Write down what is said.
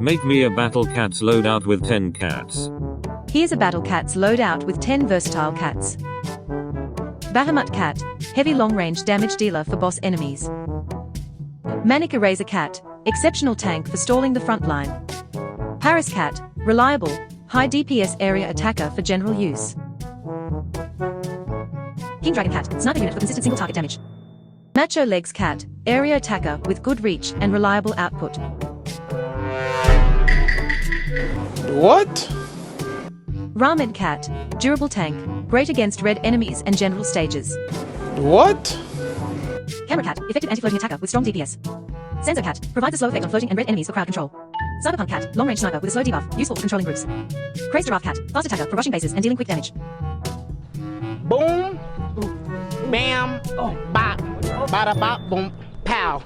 Make me a battle cat's loadout with 10 cats. Here's a battle cat's loadout with 10 versatile cats. Bahamut cat, heavy long-range damage dealer for boss enemies. Manic eraser cat, exceptional tank for stalling the front line. Paris cat, reliable, high DPS area attacker for general use. King dragon cat, sniper unit for consistent single target damage. Macho legs cat, area attacker with good reach and reliable output. What? Ramen cat, durable tank, great against red enemies and general stages. What? Camera cat, effective anti-floating attacker with strong DPS. Sensor cat, provides a slow effect on floating and red enemies for crowd control. Cyberpunk cat, long-range sniper with a slow debuff, useful for controlling groups. Crazed giraffe cat, fast attacker for rushing bases and dealing quick damage. Boom, bam, bop, bada bop, boom, pow.